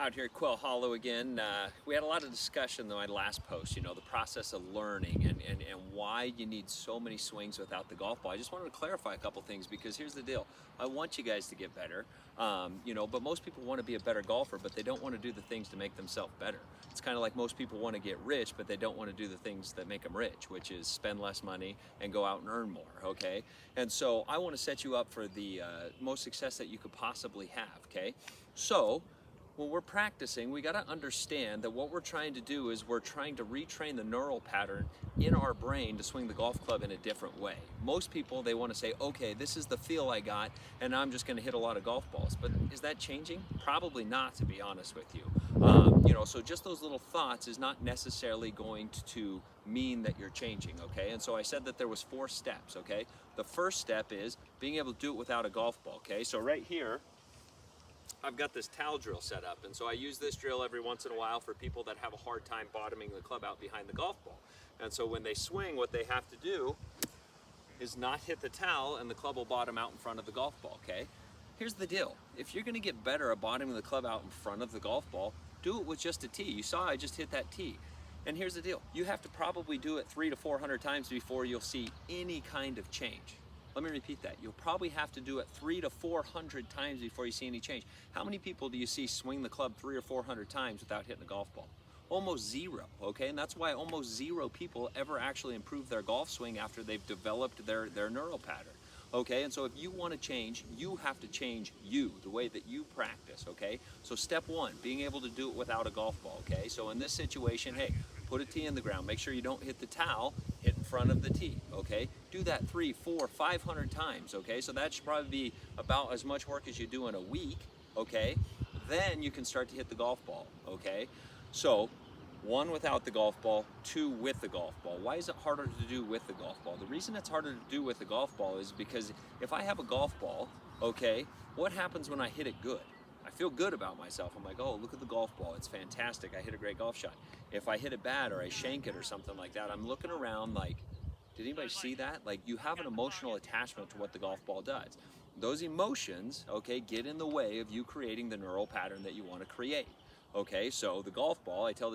Out here at Quail Hollow again. We had a lot of discussion in my last post, the process of learning and why you need so many swings without the golf ball. I just wanted to clarify a couple things because here's the deal. I want you guys to get better, but most people want to be a better golfer, but they don't want to do the things to make themselves better. It's kind of like most people want to get rich, but they don't want to do the things that make them rich, which is spend less money and go out and earn more, okay? And so I want to set you up for the most success that you could possibly have, okay? So, when we're practicing, we got to understand that what we're trying to do is we're trying to retrain the neural pattern in our brain to swing the golf club in a different way. Most people, they want to say, okay, this is the feel I got, and I'm just going to hit a lot of golf balls. But is that changing? Probably not, to be honest with you. So just those little thoughts is not necessarily going to mean that you're changing, okay? And so I said that there was 4 steps, okay? The first step is being able to do it without a golf ball, okay? So right here, I've got this towel drill set up, and so I use this drill every once in a while for people that have a hard time bottoming the club out behind the golf ball. And so when they swing, what they have to do is not hit the towel, and the club will bottom out in front of the golf ball, okay? Here's the deal. If you're going to get better at bottoming the club out in front of the golf ball, do it with just a tee. You saw I just hit that tee. And here's the deal. You have to probably do it 300 to 400 times before you'll see any kind of change. Let me repeat that. You'll probably have to do it 300 to 400 times before you see any change. How many people do you see swing the club 300 or 400 times without hitting a golf ball? Almost zero, okay? And that's why almost zero people ever actually improve their golf swing after they've developed their neural pattern, okay? And so if you want to change, you have to change you, the way that you practice, okay? So step 1, being able to do it without a golf ball, okay? So in this situation, hey, put a tee in the ground. Make sure you don't hit the towel, hit in front of the tee, okay? Do that 300, 400, 500 times, okay? So that should probably be about as much work as you do in a week, okay? Then you can start to hit the golf ball, okay? So 1 without the golf ball, 2 with the golf ball. Why is it harder to do with the golf ball? The reason it's harder to do with the golf ball is because if I have a golf ball, okay, what happens when I hit it good? I feel good about myself. I'm like, oh, look at the golf ball. It's fantastic. I hit a great golf shot. If I hit it bad or I shank it or something like that, I'm looking around like, did anybody see that? Like, you have an emotional attachment to what the golf ball does. Those emotions, okay, get in the way of you creating the neural pattern that you want to create. Okay, so the golf ball, I tell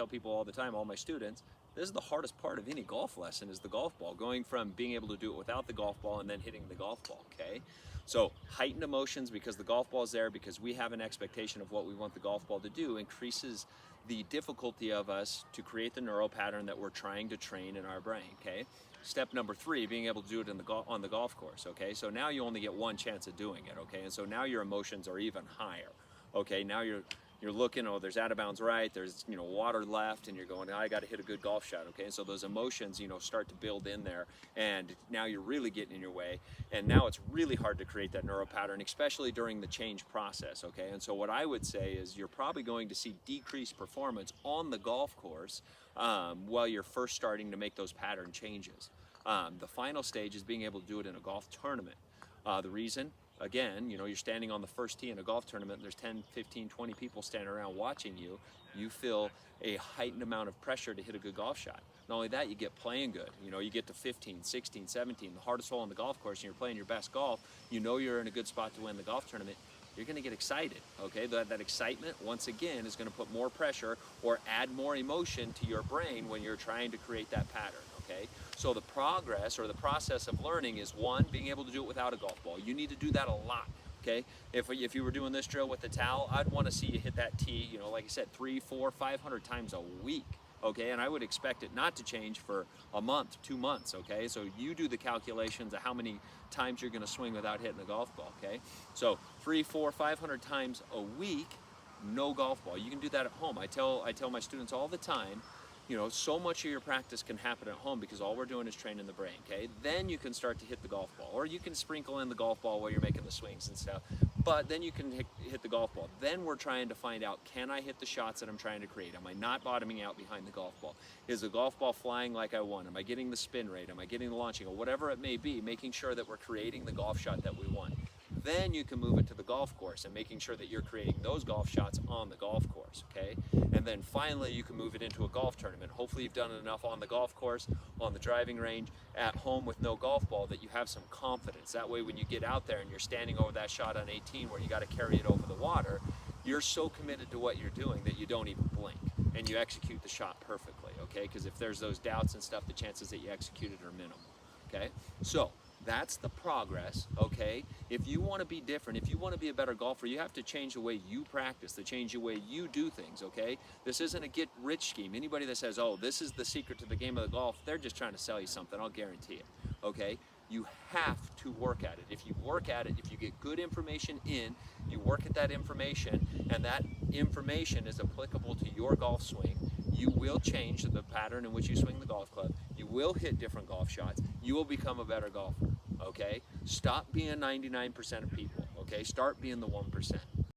people all the time, all my students, this is the hardest part of any golf lesson is the golf ball, going from being able to do it without the golf ball and then hitting the golf ball, okay? So heightened emotions because the golf ball is there, because we have an expectation of what we want the golf ball to do, increases the difficulty of us to create the neural pattern that we're trying to train in our brain, okay? Step number 3, being able to do it on the golf course, okay? So now you only get 1 chance of doing it, okay? And so now your emotions are even higher, okay? Now you're looking, oh, there's out of bounds right, there's, water left, and you're going, oh, I got to hit a good golf shot, okay? And so those emotions, start to build in there, and now you're really getting in your way, and now it's really hard to create that neural pattern, especially during the change process, okay? And so what I would say is you're probably going to see decreased performance on the golf course while you're first starting to make those pattern changes. The final stage is being able to do it in a golf tournament. The reason? Again, you're standing on the first tee in a golf tournament, there's 10, 15, 20 people standing around watching you. You feel a heightened amount of pressure to hit a good golf shot. Not only that, you get playing good. You get to 15, 16, 17, the hardest hole on the golf course, and you're playing your best golf. You're in a good spot to win the golf tournament. You're going to get excited, okay? That excitement, once again, is going to put more pressure or add more emotion to your brain when you're trying to create that pattern, okay? So the progress or the process of learning is 1, being able to do it without a golf ball. You need to do that a lot, okay? If you were doing this drill with the towel, I'd want to see you hit that tee, like I said, 300, 400, 500 times a week, okay? And I would expect it not to change for a month, 2 months, okay? So you do the calculations of how many times you're going to swing without hitting the golf ball, okay? So 300, 400, 500 times a week, no golf ball. You can do that at home. I tell my students all the time, so much of your practice can happen at home because all we're doing is training the brain, okay? Then you can start to hit the golf ball, or you can sprinkle in the golf ball while you're making the swings and stuff, but then you can hit the golf ball. Then we're trying to find out, can I hit the shots that I'm trying to create? Am I not bottoming out behind the golf ball? Is the golf ball flying like I want? Am I getting the spin rate? Am I getting the launching? Or whatever it may be, making sure that we're creating the golf shot that we want. Then you can move it to the golf course and making sure that you're creating those golf shots on the golf course, okay? And then finally you can move it into a golf tournament. Hopefully you've done enough on the golf course, on the driving range, at home with no golf ball that you have some confidence. That way when you get out there and you're standing over that shot on 18 where you got to carry it over the water, you're so committed to what you're doing that you don't even blink and you execute the shot perfectly, okay? Because if there's those doubts and stuff, the chances that you execute it are minimal, okay? So that's the progress, okay? If you want to be different, if you want to be a better golfer, you have to change the way you practice, to change the way you do things, okay? This isn't a get-rich scheme. Anybody that says, oh, this is the secret to the game of the golf, they're just trying to sell you something, I'll guarantee it, okay? You have to work at it. If you work at it, if you get good information in, you work at that information, and that information is applicable to your golf swing, you will change the pattern in which you swing the golf club. You will hit different golf shots. You will become a better golfer, okay? Stop being 99% of people, okay? Start being the 1%.